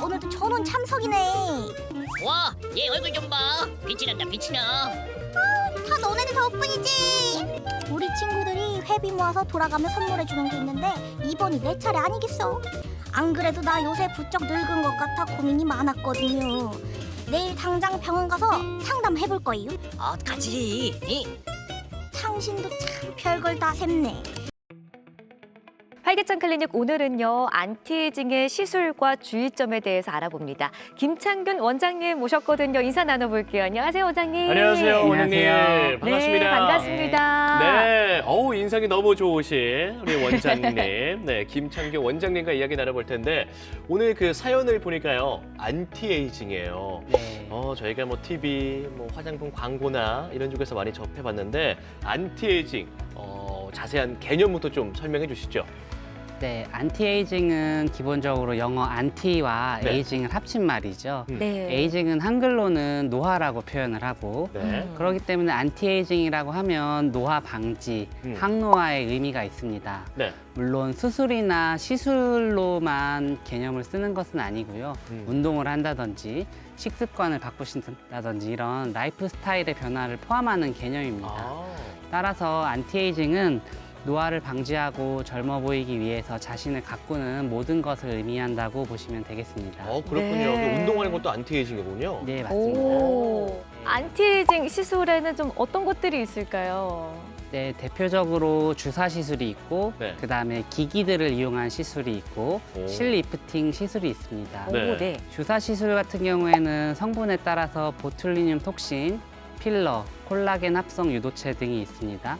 오늘도 전원 참석이네. 와, 얘 얼굴 좀 봐. 빛이 난다, 빛이 나. 다 너네들 덕분이지. 우리 친구들이 회비 모아서 돌아가며 선물해주는 게 있는데 이번이 내 차례 아니겠어. 안 그래도 나 요새 부쩍 늙은 것 같아 고민이 많았거든요. 내일 당장 병원 가서 상담해볼 거예요. 어떡하지? 당신도 참 별걸 다 샜네. 활기찬 클리닉 오늘은요, 안티에이징의 시술과 주의점에 대해서 알아봅니다. 김창균 원장님 모셨거든요. 인사 나눠볼게요. 안녕하세요, 원장님. 안녕하세요, 원장님. 안녕하세요. 반갑습니다. 네, 반갑습니다. 네, 인상이 너무 좋으신 우리 원장님, 네, 김창균 원장님과 이야기 나눠볼 텐데 오늘 그 사연을 보니까요, 안티에이징이에요. 네. 저희가 뭐 TV, 뭐 화장품 광고나 이런 쪽에서 많이 접해봤는데 안티에이징, 자세한 개념부터 좀 설명해 주시죠. 네, 안티에이징은 기본적으로 영어 안티와 네. 에이징을 합친 말이죠. 네. 에이징은 한글로는 노화라고 표현을 하고 네. 그렇기 때문에 안티에이징이라고 하면 노화 방지, 음. 항노화의 의미가 있습니다. 네. 물론 수술이나 시술로만 개념을 쓰는 것은 아니고요. 운동을 한다든지 식습관을 바꾸신다든지 이런 라이프 스타일의 변화를 포함하는 개념입니다. 따라서 안티에이징은 노화를 방지하고 젊어 보이기 위해서 자신을 가꾸는 모든 것을 의미한다고 보시면 되겠습니다. 그렇군요. 네. 운동하는 것도 안티에이징이군요. 네, 맞습니다. 오, 네. 안티에이징 시술에는 좀 어떤 것들이 있을까요? 네, 대표적으로 주사 시술이 있고 네. 그다음에 기기들을 이용한 시술이 있고 오. 실리프팅 시술이 있습니다. 네. 오, 네. 주사 시술 같은 경우에는 성분에 따라서 보툴리늄 톡신, 필러, 콜라겐 합성 유도체 등이 있습니다.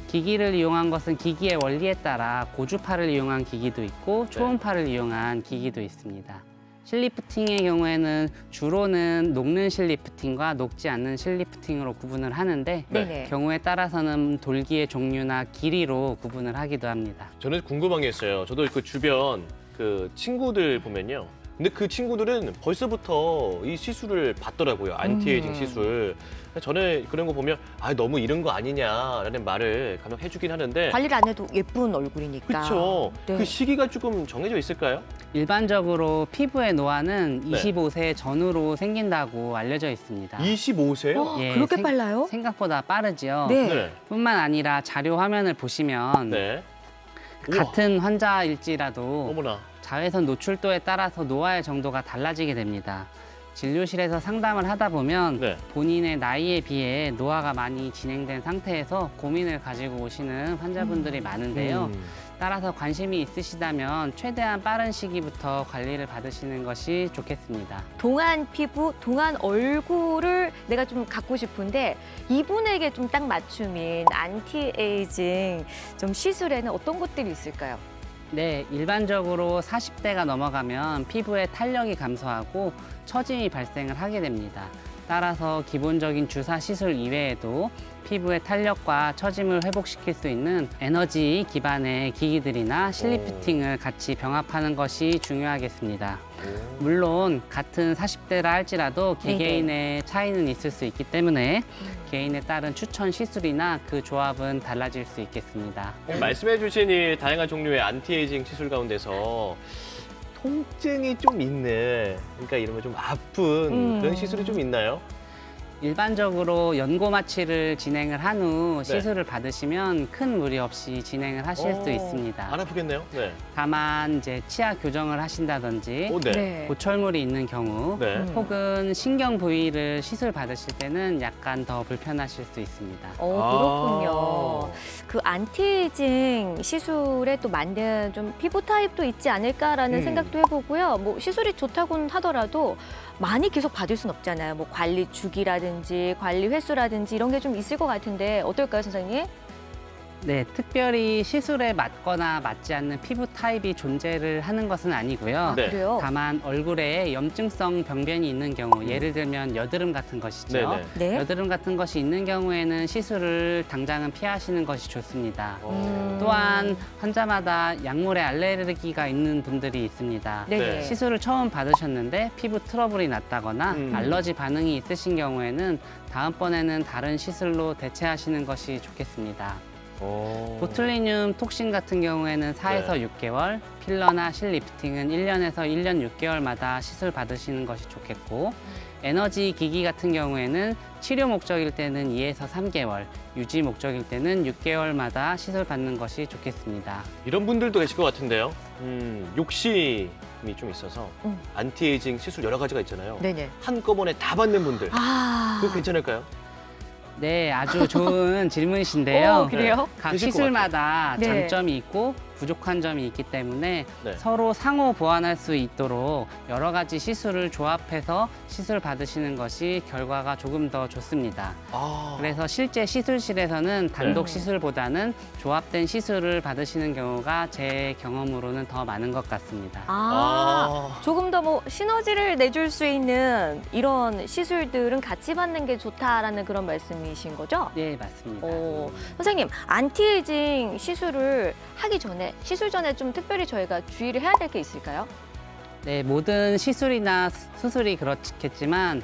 기기를 이용한 것은 기기의 원리에 따라 고주파를 이용한 기기도 있고 초음파를 이용한 기기도 있습니다. 실리프팅의 경우에는 주로는 녹는 실리프팅과 녹지 않는 실리프팅으로 구분을 하는데 네네. 경우에 따라서는 돌기의 종류나 길이로 구분을 하기도 합니다. 저는 궁금한 게 있어요. 저도 그 주변 그 친구들 보면요. 근데 그 친구들은 벌써부터 이 시술을 받더라고요. 안티에이징 시술. 저는 그런 거 보면 너무 이른 거 아니냐라는 말을 간혹 해주긴 하는데 관리를 안 해도 예쁜 얼굴이니까. 그렇죠. 네. 그 시기가 조금 정해져 있을까요? 일반적으로 피부의 노화는 네. 25세 전후로 생긴다고 알려져 있습니다. 25세요? 예, 그렇게 빨라요? 생각보다 빠르죠. 네. 네. 뿐만 아니라 자료 화면을 보시면 네. 우와. 같은 환자일지라도 어머나. 자외선 노출도에 따라서 노화의 정도가 달라지게 됩니다. 진료실에서 상담을 하다 보면 네. 본인의 나이에 비해 노화가 많이 진행된 상태에서 고민을 가지고 오시는 환자분들이 많은데요. 따라서 관심이 있으시다면 최대한 빠른 시기부터 관리를 받으시는 것이 좋겠습니다. 동안 피부, 동안 얼굴을 내가 좀 갖고 싶은데 이분에게 좀 딱 맞춤인 안티에이징 좀 시술에는 어떤 것들이 있을까요? 네, 일반적으로 40대가 넘어가면 피부의 탄력이 감소하고 처짐이 발생을 하게 됩니다. 따라서 기본적인 주사 시술 이외에도 피부의 탄력과 처짐을 회복시킬 수 있는 에너지 기반의 기기들이나 실리프팅을 같이 병합하는 것이 중요하겠습니다. 물론 같은 40대라 할지라도 개개인의 차이는 있을 수 있기 때문에 개인에 따른 추천 시술이나 그 조합은 달라질 수 있겠습니다. 말씀해 주신 이 다양한 종류의 안티에이징 시술 가운데서 통증이 좀 있는, 그러니까 이러면 좀 아픈 그런 시술이 좀 있나요? 일반적으로 연고 마취를 진행을 한 후 네. 시술을 받으시면 큰 무리 없이 진행을 하실 수 있습니다. 안 아프겠네요? 네. 다만 이제 치아 교정을 하신다든지 네. 고철물이 있는 경우 네. 혹은 신경 부위를 시술 받으실 때는 약간 더 불편하실 수 있습니다. 그렇군요. 그 안티에이징 시술에 또 맞는 좀 피부 타입도 있지 않을까라는 생각도 해보고요. 뭐 시술이 좋다고는 하더라도 많이 계속 받을 순 없잖아요. 뭐 관리 주기라든지 관리 횟수라든지 이런 게 좀 있을 것 같은데 어떨까요, 선생님? 네, 특별히 시술에 맞거나 맞지 않는 피부 타입이 존재를 하는 것은 아니고요. 네. 그래요? 다만 얼굴에 염증성 병변이 있는 경우, 예를 들면 여드름 같은 것이죠. 네네. 네. 여드름 같은 것이 있는 경우에는 시술을 당장은 피하시는 것이 좋습니다. 어. 또한 환자마다 약물에 알레르기가 있는 분들이 있습니다. 네네. 네. 시술을 처음 받으셨는데 피부 트러블이 났다거나 알러지 반응이 있으신 경우에는 다음번에는 다른 시술로 대체하시는 것이 좋겠습니다. 보툴리늄 톡신 같은 경우에는 4에서 네. 6개월, 필러나 실리프팅은 1년에서 1년 6개월마다 시술 받으시는 것이 좋겠고, 에너지 기기 같은 경우에는 치료 목적일 때는 2에서 3개월, 유지 목적일 때는 6개월마다 시술 받는 것이 좋겠습니다. 이런 분들도 계실 것 같은데요. 욕심이 좀 있어서 안티에이징 시술 여러 가지가 있잖아요. 네네. 한꺼번에 다 받는 분들. 아. 그거 괜찮을까요? 네, 아주 좋은 질문이신데요. 오, 그래요? 각 되실 것 시술마다 네. 장점이 있고 부족한 점이 있기 때문에 네. 서로 상호 보완할 수 있도록 여러 가지 시술을 조합해서 시술 받으시는 것이 결과가 조금 더 좋습니다. 아, 그래서 실제 시술실에서는 단독 네. 시술보다는 조합된 시술을 받으시는 경우가 제 경험으로는 더 많은 것 같습니다. 아. 조금 더 뭐 시너지를 내줄 수 있는 이런 시술들은 같이 받는 게 좋다라는 그런 말씀이신 거죠? 네, 맞습니다. 선생님, 안티에이징 시술을 하기 전에, 시술 전에 좀 특별히 저희가 주의를 해야 될 게 있을까요? 네, 모든 시술이나 수술이 그렇겠지만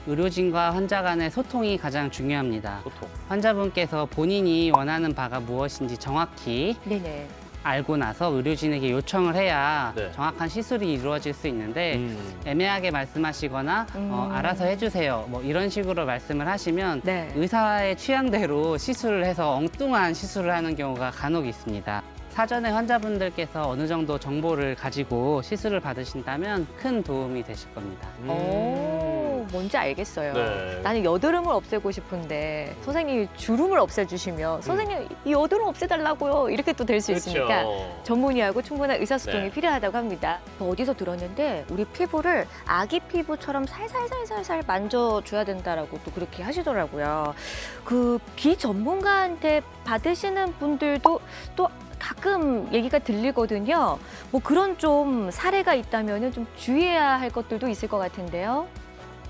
의료진과 환자 간의 소통이 가장 중요합니다. 소통. 환자분께서 본인이 원하는 바가 무엇인지 정확히 네네. 알고 나서 의료진에게 요청을 해야 네. 정확한 시술이 이루어질 수 있는데 애매하게 말씀하시거나 알아서 해주세요 뭐 이런 식으로 말씀을 하시면 네. 의사의 취향대로 시술을 해서 엉뚱한 시술을 하는 경우가 간혹 있습니다. 사전에 환자분들께서 어느 정도 정보를 가지고 시술을 받으신다면 큰 도움이 되실 겁니다. 오, 뭔지 알겠어요. 네. 나는 여드름을 없애고 싶은데 선생님이 주름을 없애주시면 선생님 이 여드름 없애달라고요. 이렇게 또 될 수 있으니까 전문의하고 충분한 의사소통이 네. 필요하다고 합니다. 저 어디서 들었는데 우리 피부를 아기 피부처럼 살살살살살 만져줘야 된다라고 또 그렇게 하시더라고요. 그 비전문가한테 받으시는 분들도 또 가끔 얘기가 들리거든요. 뭐 그런 좀 사례가 있다면 좀 주의해야 할 것들도 있을 것 같은데요.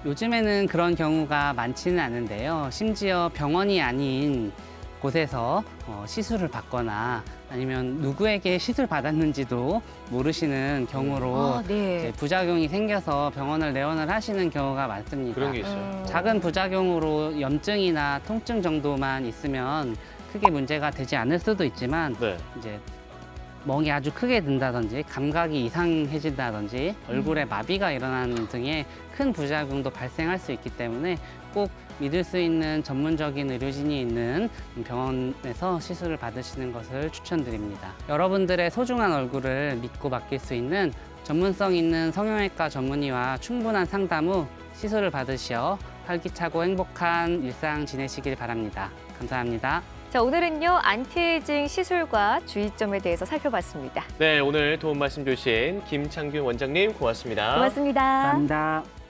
요즘에는 그런 경우가 많지는 않은데요. 심지어 병원이 아닌 곳에서 시술을 받거나 아니면 누구에게 시술 받았는지도 모르시는 경우로 아, 네. 이제 부작용이 생겨서 병원을 내원을 하시는 경우가 많습니다. 그런 게 있어요. 작은 부작용으로 염증이나 통증 정도만 있으면 크게 문제가 되지 않을 수도 있지만 네. 이제 멍이 아주 크게 든다든지 감각이 이상해진다든지 얼굴에 마비가 일어나는 등의 큰 부작용도 발생할 수 있기 때문에 꼭 믿을 수 있는 전문적인 의료진이 있는 병원에서 시술을 받으시는 것을 추천드립니다. 여러분들의 소중한 얼굴을 믿고 맡길 수 있는 전문성 있는 성형외과 전문의와 충분한 상담 후 시술을 받으시어 활기차고 행복한 일상 지내시길 바랍니다. 감사합니다. 자, 오늘은요 안티에이징 시술과 주의점에 대해서 살펴봤습니다. 네, 오늘 도움 말씀 주신 김창균 원장님 고맙습니다. 고맙습니다. 감사합니다.